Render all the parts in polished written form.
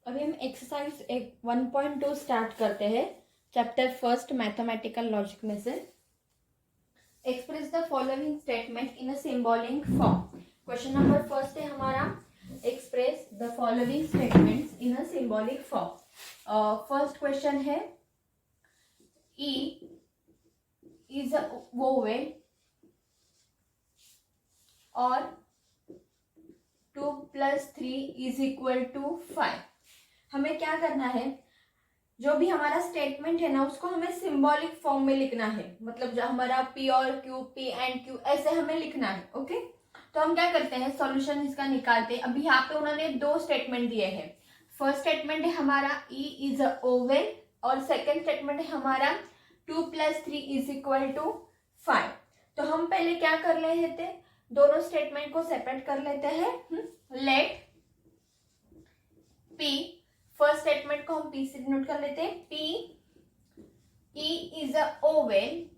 अभी हम exercise 1.2 start करते हैं चैप्टर फर्स्ट मैथमेटिकल लॉजिक में से। Express the following statement in a symbolic form. Question number first है हमारा, express the following statements in a symbolic form. First question है, ई इज अ वोवेल और 2 + 3 = 5। हमें क्या करना है, जो भी हमारा स्टेटमेंट है ना उसको हमें सिंबॉलिक फॉर्म में लिखना है। मतलब जो हमारा पी और क्यू, पी एंड क्यू ऐसे हमें लिखना है। ओके, तो हम क्या करते हैं, सॉल्यूशन इसका निकालते हैं। अभी यहाँ पे उन्होंने 2 स्टेटमेंट दिए हैं। फर्स्ट स्टेटमेंट है हमारा ई इज अ ओवेल और सेकेंड स्टेटमेंट है हमारा 2 + 3 = 5। तो हम पहले क्या कर रहे थे, दोनों स्टेटमेंट को सेपरेट कर लेते हैं। लेट पी, फर्स्ट स्टेटमेंट को हम पी से डिनोट कर लेते हैं। P E is a oval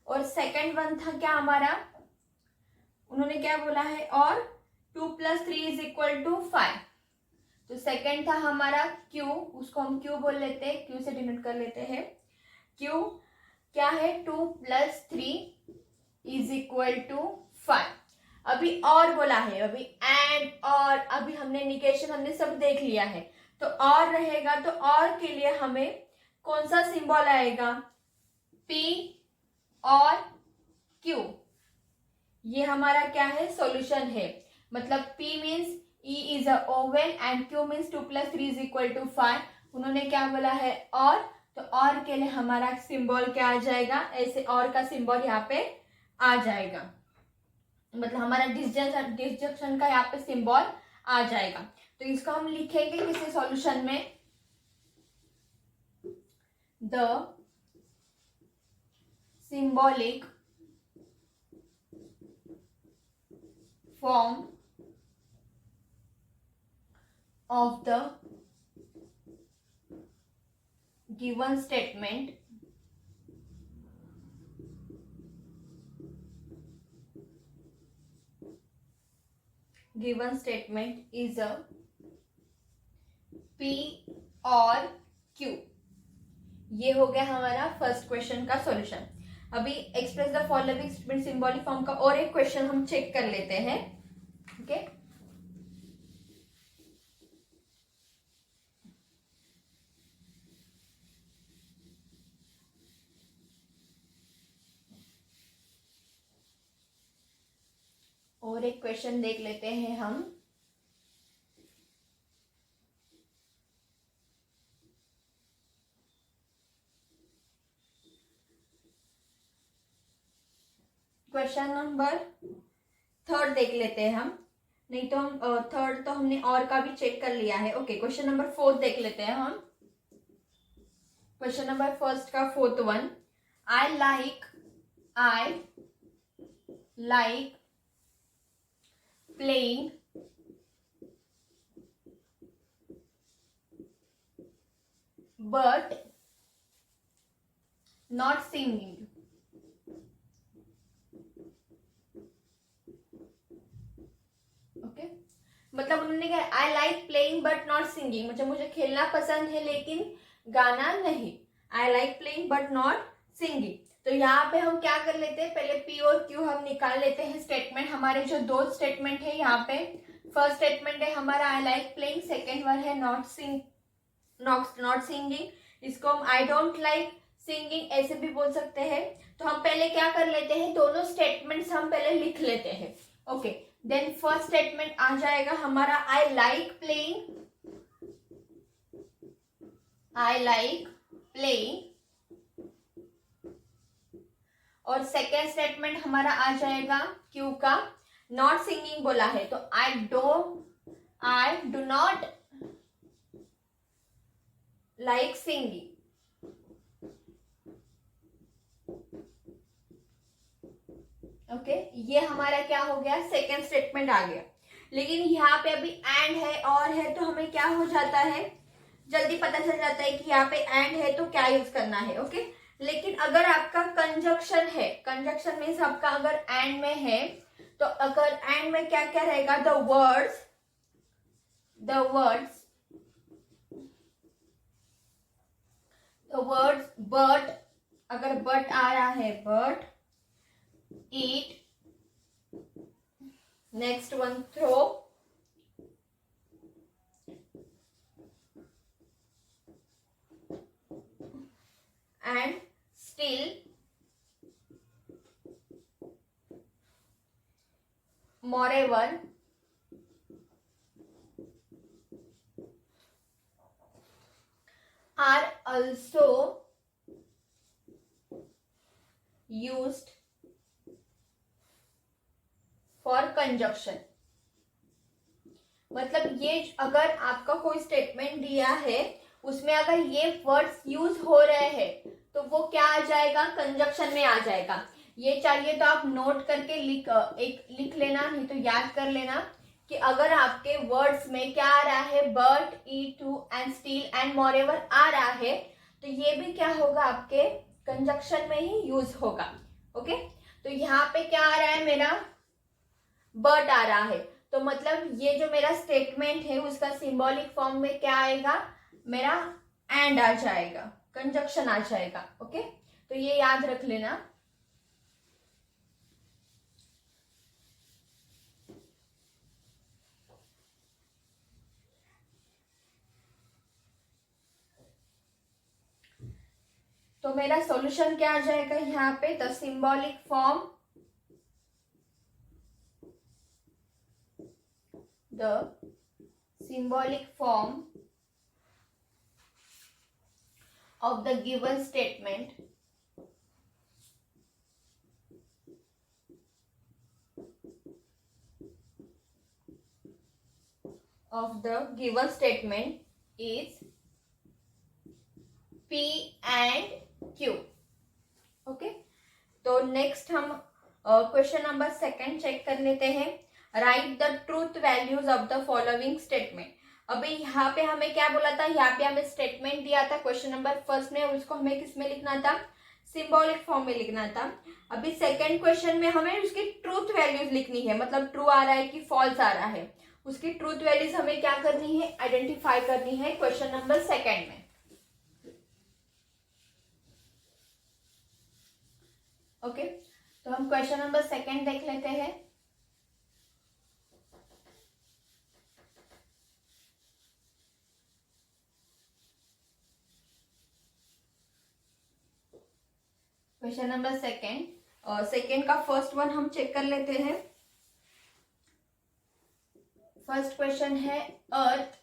और सेकंड वन था क्या हमारा, उन्होंने क्या बोला है, और 2 + 3 = 5। तो सेकंड था हमारा क्यू, उसको हम क्यू बोल लेते हैं, क्यू से डिनोट कर लेते हैं। क्यू क्या है, 2 + 3 = 5। अभी और बोला है, अभी एंड और, अभी हमने निगेशन हमने सब देख लिया है, तो और रहेगा। तो और के लिए हमें कौन सा सिंबल आएगा, P और Q। ये हमारा क्या है, सॉल्यूशन है। मतलब P means E is a oval and Q means 2 + 3 = 5। उन्होंने क्या बोला है, और, तो और के लिए हमारा सिंबल क्या आ जाएगा, ऐसे और का सिंबल यहाँ पे आ जाएगा। मतलब हमारा डिसजंक्शन का यहाँ पे सिंबल आ जाएगा। तो इसको हम लिखेंगे किसी सॉल्यूशन में, the symbolic form of the given statement is a P और Q। ये हो गया हमारा फर्स्ट क्वेश्चन का सॉल्यूशन। अभी express the following statement symbolic form का और एक क्वेश्चन हम चेक कर लेते हैं। ओके, और एक क्वेश्चन देख लेते हैं हम। क्वेश्चन नंबर थर्ड देख लेते हैं हम, नहीं तो हम थर्ड तो हमने और का भी चेक कर लिया है। ओके, क्वेश्चन नंबर फोर्थ देख लेते हैं हम। क्वेश्चन नंबर फर्स्ट का fourth one, I like playing but not singing. Okay, मतलब उन्होंने कहा I like playing but not singing, मतलब मुझे खेलना पसंद है लेकिन गाना नहीं। I like playing but not singing. तो यहाँ पे हम क्या कर लेते हैं, पहले पी और क्यू हम निकाल लेते हैं स्टेटमेंट। हमारे जो 2 स्टेटमेंट है यहाँ पे, फर्स्ट स्टेटमेंट है हमारा I like playing, second one है नॉट सिंगिंग। इसको हम आई डोंट लाइक सिंगिंग ऐसे भी बोल सकते हैं। तो हम पहले क्या कर लेते हैं, दोनों स्टेटमेंट्स हम पहले लिख लेते हैं। ओके, देन फर्स्ट स्टेटमेंट आ जाएगा हमारा आई लाइक प्लेइंग और सेकेंड स्टेटमेंट हमारा आ जाएगा क्यू का, नॉट सिंगिंग बोला है तो I do not like singing. Okay, ये हमारा क्या हो गया, सेकेंड स्टेटमेंट आ गया। लेकिन यहाँ पे अभी एंड है और है, तो हमें क्या हो जाता है, जल्दी पता चल जाता है कि यहाँ पे एंड है तो क्या यूज करना है। ओके, लेकिन अगर आपका कंजक्शन है, कंजक्शन मीन्स आपका अगर एंड में है, तो अगर एंड में क्या क्या रहेगा, the words the words but, अगर but आ रहा है but, eat, next one throw, and still, moreover, are also used for conjunction. मतलब ये अगर आपका कोई स्टेटमेंट दिया है उसमें अगर ये वर्ड्स यूज हो रहे हैं तो वो क्या आ जाएगा, कंजक्शन में आ जाएगा. ये चाहिए तो आप नोट करके लिख लेना, नहीं तो याद कर लेना कि अगर आपके वर्ड्स में क्या आ रहा है, but, eat, to and still and moreover आ रहा है तो ये भी क्या होगा, आपके कंजक्शन में ही यूज होगा. ओके, तो यहाँ पे क्या आ रहा है, मेरा बट आ रहा है, तो मतलब ये जो मेरा स्टेटमेंट है उसका सिंबॉलिक फॉर्म में क्या आएगा, मेरा एंड आ जाएगा, कंजक्शन आ जाएगा. ओके, तो ये याद रख लेना. तो मेरा सॉल्यूशन क्या आ जाएगा यहाँ पे, the symbolic form, the symbolic form of the given statement is P and Q. Okay, तो नेक्स्ट हम क्वेश्चन नंबर 2 चेक कर लेते हैं. Right the truth values of the following statement. अभी यहाँ पे हमें क्या बोला था, यहाँ पे हमें स्टेटमेंट दिया था क्वेश्चन नंबर 1 में, उसको हमें किस में लिखना था, सिंबॉलिक फॉर्म में लिखना था. अभी सेकंड क्वेश्चन में हमें उसकी ट्रूथ वैल्यूज लिखनी है, मतलब ट्रू आ रहा है कि फॉल्स आ रहा है, उसकी ट्रूथ वैल्यूज हमें क्या करनी है, आइडेंटिफाई करनी है क्वेश्चन नंबर 2 में. ओके, तो हम क्वेश्चन नंबर 2 देख लेते हैं. क्वेश्चन नंबर 2 का फर्स्ट वन हम चेक कर लेते हैं. फर्स्ट क्वेश्चन है, अर्थ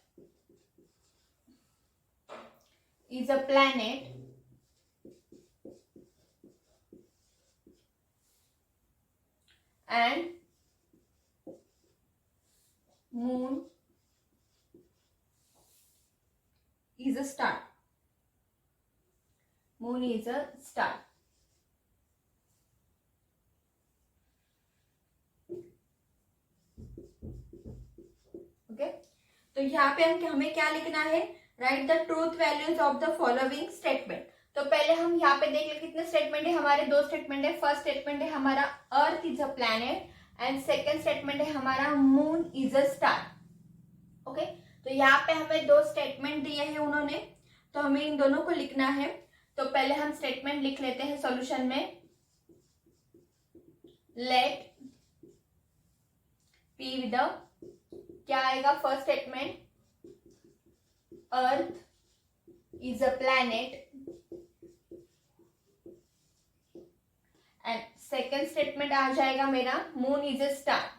is a planet and moon is a star. Moon is a star. Okay, तो यहाँ पे हमें क्या लिखना है, right the truth values of the following statement. तो पहले हम यहाँ पे देख ले कितने स्टेटमेंट है हमारे, 2 स्टेटमेंट है. फर्स्ट स्टेटमेंट है हमारा अर्थ is a planet and second statement है हमारा moon is a star. Okay, तो यहाँ पे हमें 2 स्टेटमेंट दिए हैं उन्होंने, तो हमें इन दोनों को लिखना है. तो पहले हम स्टेटमेंट लिख लेते हैं सॉल्यूशन में. लेट पी विद क्या आएगा, first statement earth is a planet and second statement आ जाएगा मेरा moon is a star.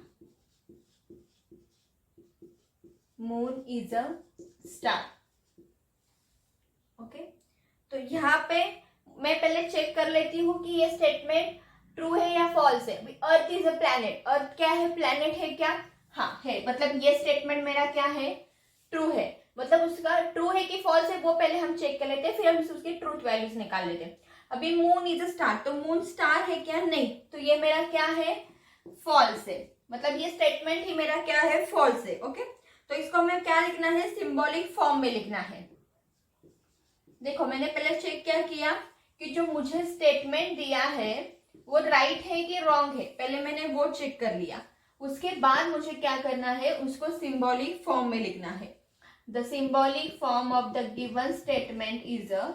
Moon is a star. Okay, तो यहाँ पे मैं पहले चेक कर लेती हूँ कि ये स्टेटमेंट ट्रू है या फॉल्स है. अर्थ इज अ प्लैनेट, अर्थ क्या है, प्लैनेट है क्या, हाँ है, मतलब ये स्टेटमेंट मेरा क्या है, ट्रू है. मतलब उसका ट्रू है कि फॉल्स है वो पहले हम चेक कर लेते हैं, फिर हम उसकी ट्रूथ वैल्यूज निकाल लेते हैं. अभी मून इज अ स्टार, तो मून स्टार है क्या, नहीं, तो ये मेरा क्या है, फॉल्स है. मतलब ये स्टेटमेंट ही मेरा क्या है, फॉल्स है. ओके, तो इसको हमें क्या लिखना है, सिंबॉलिक फॉर्म में लिखना है. देखो मैंने पहले चेक क्या किया कि जो मुझे स्टेटमेंट दिया है वो राइट है कि रॉन्ग है, पहले मैंने वो चेक कर लिया. उसके बाद मुझे क्या करना है, उसको सिंबॉलिक फॉर्म में लिखना है. The symbolic form of the given statement is a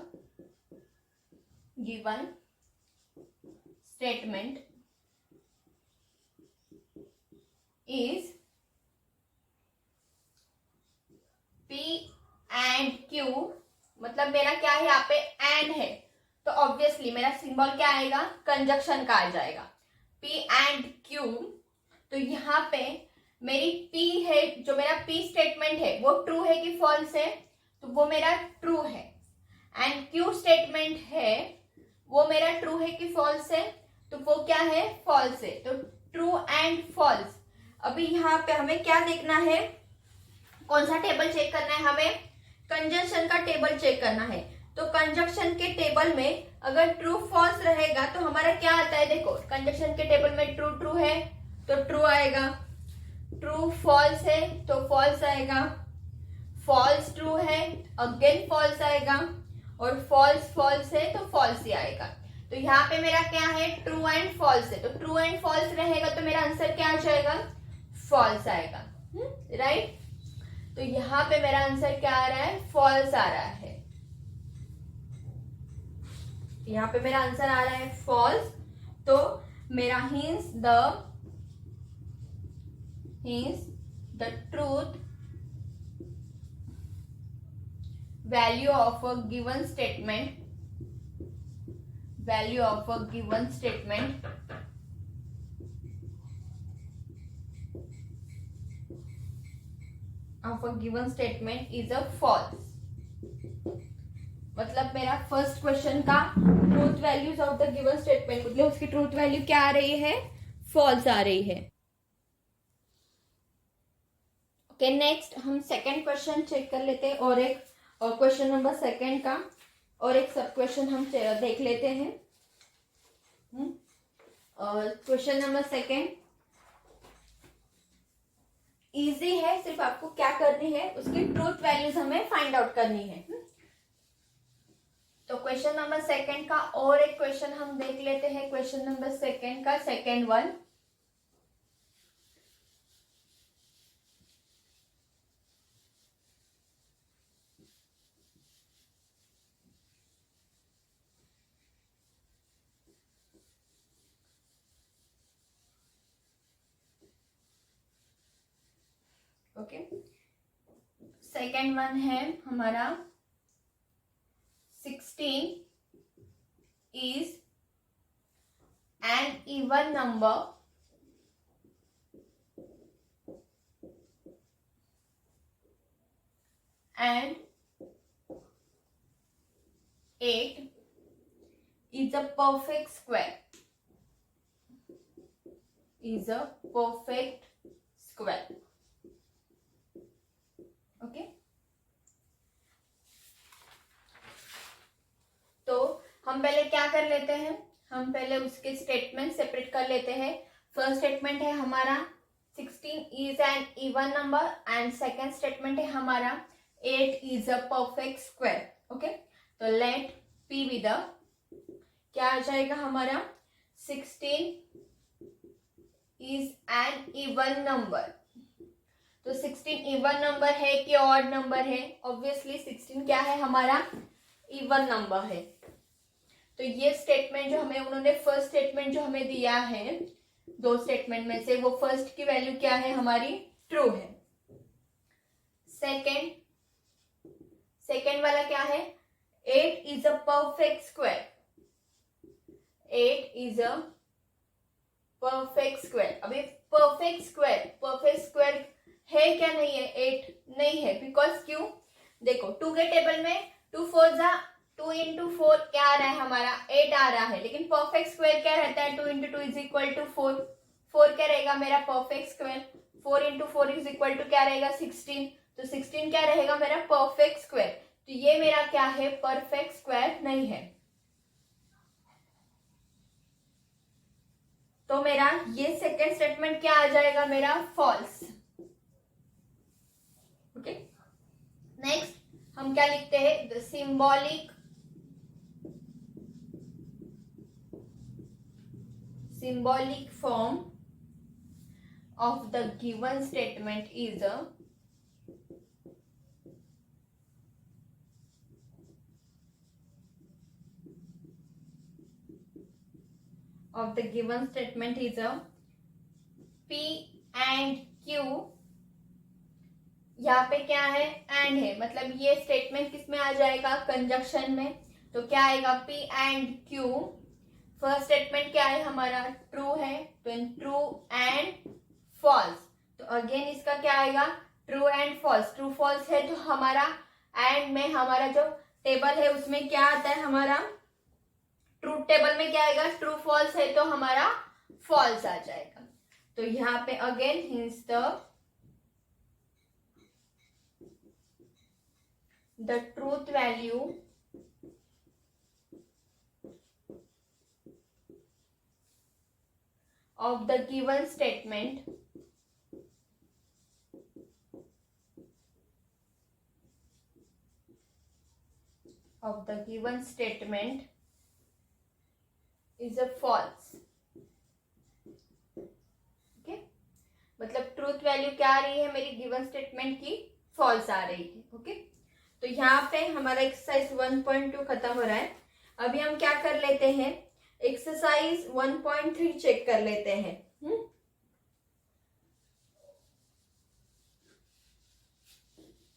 given statement is P and Q. मतलब मेरा क्या है यहाँ पे एंड है, तो ऑब्वियसली मेरा सिंबल क्या आएगा, कंजक्शन का आ जाएगा. P and Q. तो यहाँ पे मेरी P है, जो मेरा P स्टेटमेंट है वो ट्रू है कि फॉल्स है, तो वो मेरा ट्रू है. एंड Q स्टेटमेंट है वो मेरा ट्रू है कि फॉल्स है, तो वो क्या है, फॉल्स है. तो ट्रू एंड फॉल्स. अभी यहाँ पे हमें क्या देखना है, कौन सा टेबल चेक करना है, हमें कंजक्शन का टेबल चेक करना है. तो कंजक्शन के टेबल में अगर ट्रू फॉल्स रहेगा तो हमारा क्या आता है, देखो कंजक्शन के टेबल में ट्रू ट्रू है तो ट्रू आएगा, ट्रू फॉल्स है तो फॉल्स आएगा, फॉल्स ट्रू है अगेन फॉल्स आएगा, और फॉल्स फॉल्स है तो फॉल्स ही आएगा. तो यहाँ पे मेरा क्या है, ट्रू एंड फॉल्स है, तो ट्रू एंड फॉल्स रहेगा तो मेरा आंसर क्या आ जाएगा, फॉल्स आएगा. राइट. तो यहाँ पे मेरा आंसर क्या आ रहा है, फॉल्स आ रहा है. यहाँ पे मेरा आंसर आ रहा है फॉल्स. तो मेरा hence the truth value of a given statement is a false. मतलब मेरा फर्स्ट क्वेश्चन का truth values of the given statement, मतलब उसकी ट्रूथ वैल्यू क्या आ रही है, फॉल्स आ रही है. ओके, नेक्स्ट हम सेकंड क्वेश्चन चेक कर लेते हैं, और एक क्वेश्चन नंबर सेकंड का और एक सब क्वेश्चन हम देख लेते हैं. क्वेश्चन नंबर सेकंड इजी है, सिर्फ आपको क्या करनी है, उसकी ट्रूथ वैल्यूज हमें फाइंड आउट करनी है. तो क्वेश्चन नंबर सेकंड का और एक क्वेश्चन हम देख लेते हैं. क्वेश्चन नंबर सेकंड का second one. Okay, second one है हमारा 16 is an even number and 8 is a perfect square. Okay, तो हम पहले क्या कर लेते हैं, हम पहले उसके स्टेटमेंट सेपरेट कर लेते हैं. फर्स्ट स्टेटमेंट है हमारा 16 is an even number, and second statement है हमारा 8 is a perfect square. Okay, तो लेट पी विद क्या आ जाएगा हमारा, 16 इज एन इवन नंबर. तो 16 इवन नंबर है कि ऑड नंबर है, ऑब्वियसली 16 क्या है हमारा, इवन नंबर है. तो ये स्टेटमेंट जो हमें उन्होंने फर्स्ट स्टेटमेंट जो हमें दिया है, दो स्टेटमेंट में से वो फर्स्ट की वैल्यू क्या है हमारी, ट्रू है. सेकेंड वाला क्या है, 8 is a perfect square. 8 is a perfect square. अभी परफेक्ट स्क्वायर है क्या, नहीं है, 8 नहीं है, बिकॉज क्यों, देखो 2 के टेबल में 2 4 जा 2 इंटू 4 क्या आ रहा है हमारा, 8 आ रहा है, लेकिन परफेक्ट स्क्वायर क्या रहता है, 2 इंटू 2 इज इक्वल टू 4. 4 क्या रहेगा मेरा perfect square, 4 into 4 is equal to क्या रहेगा, 16. तो 16 क्या रहेगा मेरा परफेक्ट स्क्वायर. तो ये मेरा क्या है, परफेक्ट स्क्वायर नहीं है. तो मेरा ये सेकेंड स्टेटमेंट क्या आ जाएगा मेरा, फॉल्स. ओके, नेक्स्ट हम क्या लिखते हैं, the symbolic form of the given statement is P and Q. यहाँ पे क्या है, एंड है, मतलब ये स्टेटमेंट किस में आ जाएगा, कंजक्शन में. तो क्या आएगा, P and Q. First statement क्या है हमारा, ट्रू है, तो ट्रू एंड फॉल्स. तो अगेन इसका क्या आएगा, true and false. True false है तो हमारा एंड में हमारा जो टेबल है उसमें क्या आता है, हमारा ट्रूथ टेबल में क्या आएगा, ट्रू फॉल्स है तो हमारा फॉल्स आ जाएगा. तो यहाँ पे again hints the truth value of the given statement is a false. Okay, मतलब ट्रूथ वैल्यू क्या आ रही है मेरी गिवन स्टेटमेंट की, फॉल्स आ रही है. ओके, तो यहाँ पे हमारा एक्सरसाइज 1.2 खत्म हो रहा है. अभी हम क्या कर लेते हैं, एक्सरसाइज 1.3 चेक कर लेते हैं.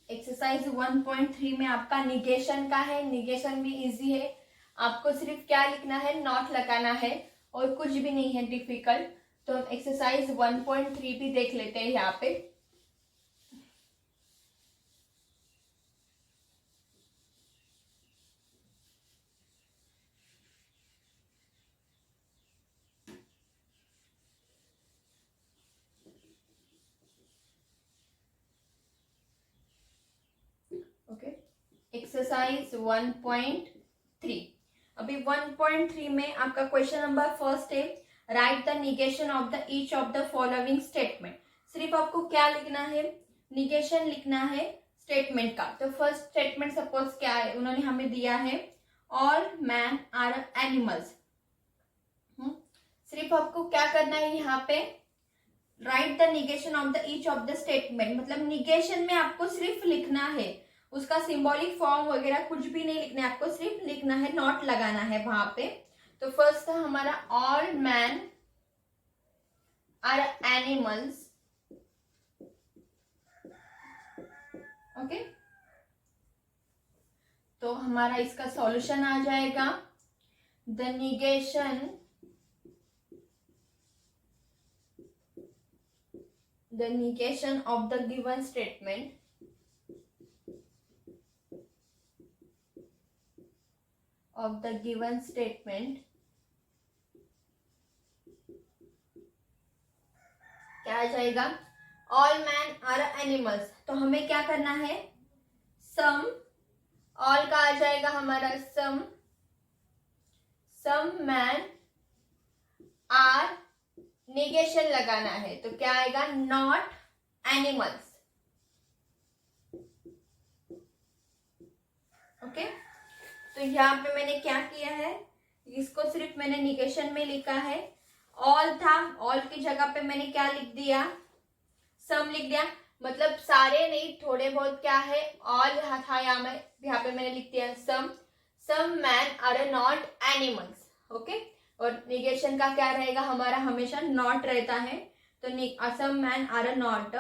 एक्सरसाइज 1.3 में आपका निगेशन का है. निगेशन भी इजी है, आपको सिर्फ क्या लिखना है, नॉट लगाना है और कुछ भी नहीं है डिफिकल्ट. तो एक्सरसाइज 1.3 भी देख लेते हैं यहाँ पे. Okay, exercise 1.3. अभी 1.3 में आपका क्वेश्चन नंबर फर्स्ट है, right the negation of the each of the following statement. सिर्फ आपको क्या लिखना है, निगेशन लिखना है स्टेटमेंट का. तो फर्स्ट स्टेटमेंट सपोज क्या है, उन्होंने हमें दिया है ऑल मैन आर एनिमल्स. सिर्फ आपको क्या करना है यहाँ पे, right the negation of the each of the statement, मतलब निगेशन में आपको सिर्फ लिखना है, उसका सिंबॉलिक फॉर्म वगैरह कुछ भी नहीं लिखना है, आपको सिर्फ लिखना है, नॉट लगाना है वहां पे. तो फर्स्ट था हमारा all man are animals. Okay, तो हमारा इसका सॉल्यूशन आ जाएगा, the negation of the given statement क्या आ जाएगा, ऑल मैन आर एनिमल्स. तो हमें क्या करना है, सम, ऑल का आ जाएगा हमारा सम मैन आर, निगेशन लगाना है तो क्या आएगा, नॉट एनिमल्स. ओके, तो यहाँ पे मैंने क्या किया है, इसको सिर्फ मैंने निगेशन में लिखा है. ऑल था, ऑल की जगह पे मैंने क्या लिख दिया, सम लिख दिया. मतलब सारे नहीं, थोड़े बहुत क्या है, ऑल था यहाँ पे मैंने लिख दिया some man are not animals. Okay, और निगेशन का क्या रहेगा हमारा, हमेशा नॉट रहता है. तो some man are not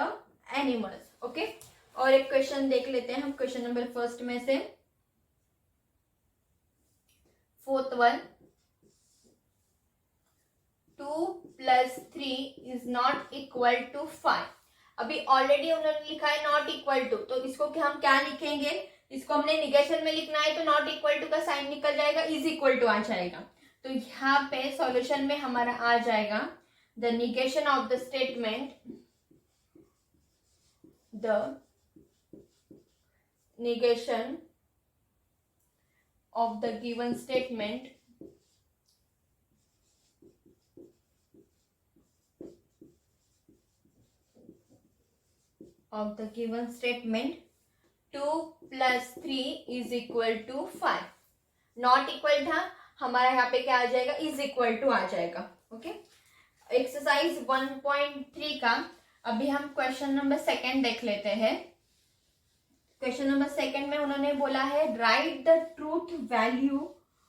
animals. Okay, और एक क्वेश्चन देख लेते हैं हम, क्वेश्चन नंबर फर्स्ट में से fourth one, 2 + 3 is not equal to 5. अभी ऑलरेडी उन्होंने लिखा है नॉट इक्वल टू, तो इसको हम क्या लिखेंगे, इसको हमने निगेशन में लिखना है तो नॉट इक्वल टू का साइन निकल जाएगा, इज इक्वल टू आ जाएगा. तो यहाँ पे सॉल्यूशन में हमारा आ जाएगा, the negation of the statement, the negation of the given statement of the given statement 2 + 3 is equal to 5. Not equal था हमारा, यहाँ पे क्या आ जाएगा, इज इक्वल टू आ जाएगा. ओके, एक्सरसाइज 1.3 का अभी हम क्वेश्चन नंबर सेकंड देख लेते हैं। क्वेश्चन नंबर सेकंड में उन्होंने बोला है right the truth value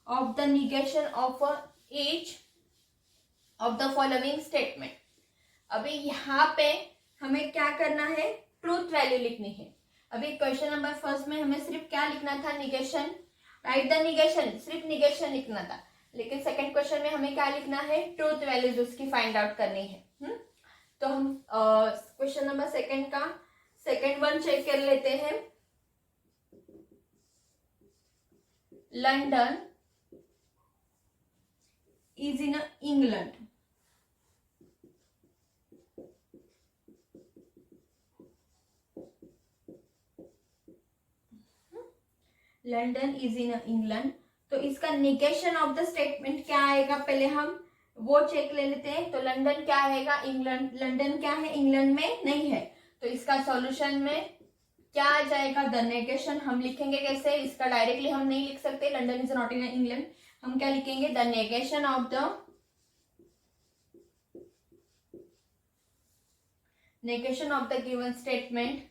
of the negation of each of the following statement. अभी यहाँ पे हमें क्या करना है, ट्रूथ वैल्यू लिखनी है। अभी क्वेश्चन नंबर फर्स्ट में हमें सिर्फ क्या लिखना था, निगेशन, राइट द निगेशन, सिर्फ निगेशन लिखना था। लेकिन सेकंड क्वेश्चन में हमें क्या लिखना है, ट्रूथ वैल्यूज उसकी फाइंड आउट करनी है। तो हम क्वेश्चन नंबर सेकंड का सेकंड वन चेक कर लेते हैं। London is in England. London is in England. तो इसका निगेशन ऑफ द स्टेटमेंट क्या आएगा, पहले हम वो चेक ले लेते हैं। तो लंदन क्या आएगा, इंग्लैंड, लंदन क्या है, इंग्लैंड में नहीं है। तो इसका सॉल्यूशन में क्या आ जाएगा, द नेगेशन। हम लिखेंगे कैसे, इसका डायरेक्टली हम नहीं लिख सकते, London is not in England. हम क्या लिखेंगे, the negation of the given statement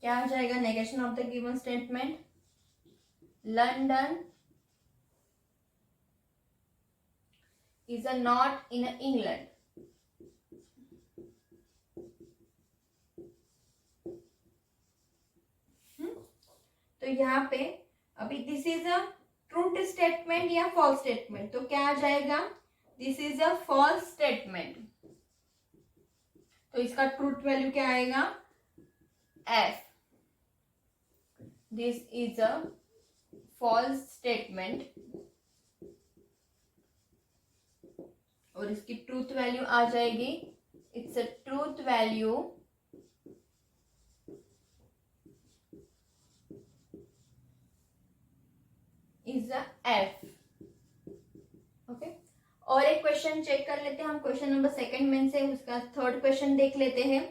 क्या आ जाएगा, negation of the given statement, London is a not in England. तो यहाँ पे अभी this is a true statement या फॉल्स स्टेटमेंट, तो क्या आ जाएगा, this is a false statement. तो इसका ट्रूथ वैल्यू क्या आएगा, F. This is a false statement और इसकी ट्रूथ वैल्यू आ जाएगी, it's a truth value is a F. Okay, और एक क्वेश्चन चेक कर लेते हैं हम, क्वेश्चन नंबर सेकंड में से उसका थर्ड क्वेश्चन देख लेते हैं।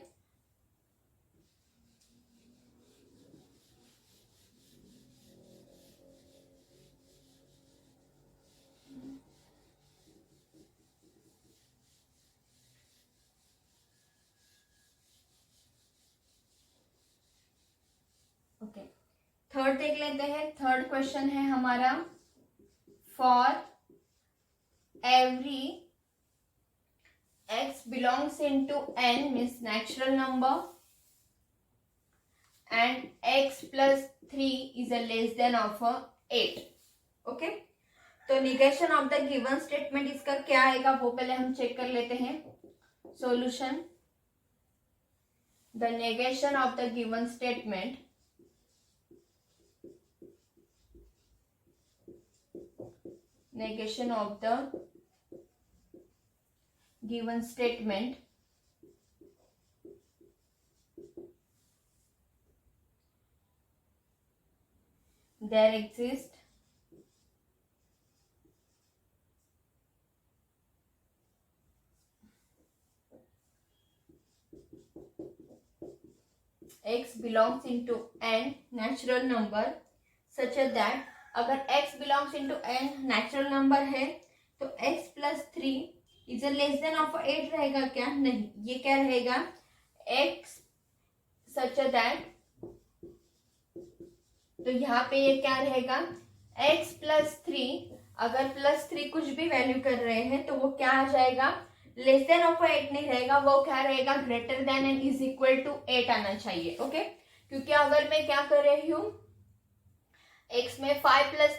ओके, थर्ड देख लेते हैं। थर्ड क्वेश्चन है हमारा, for every x belongs into n means natural number and x plus 3 is a less than of 8. Okay, तो negation of the given statement इसका क्या आएगा वो पहले हम चेक कर लेते हैं। Solution, the negation of the given statement negation of the given statement there exists x belongs into n natural number such as that अगर x belongs into n natural number है तो x plus 3 is a less than of 8 रहेगा क्या, नहीं, ये क्या रहेगा, x such that, तो यहाँ पे ये क्या रहेगा, x प्लस 3, अगर प्लस 3 कुछ भी वैल्यू कर रहे हैं तो वो क्या आ जाएगा, लेस देन ऑफ 8 नहीं रहेगा, वो क्या रहेगा, greater than and is equal to 8 आना चाहिए। ओके, क्योंकि अगर मैं क्या कर रही हूँ, x में 5 प्लस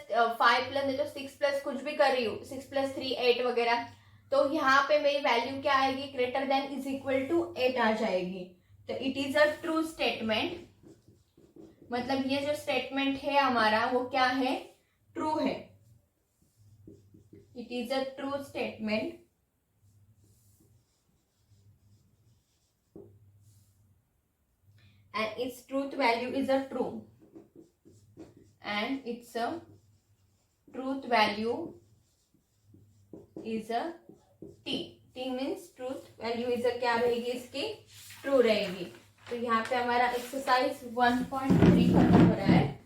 नहीं तो 6 प्लस कुछ भी कर रही हूँ, 6 प्लस 3 8 वगैरह, तो यहाँ पे मेरी वैल्यू क्या आएगी, greater than is equal to 8 आ जाएगी। तो it is a true statement, मतलब ये जो स्टेटमेंट है हमारा वो क्या है, ट्रू है। It is a true statement and its truth value is a true and its truth value is a t. t means truth value is a क्या रहेगी, इसकी ट्रू रहेगी। तो यहाँ पे हमारा एक्सरसाइज 1.3 खत्म हो रहा है।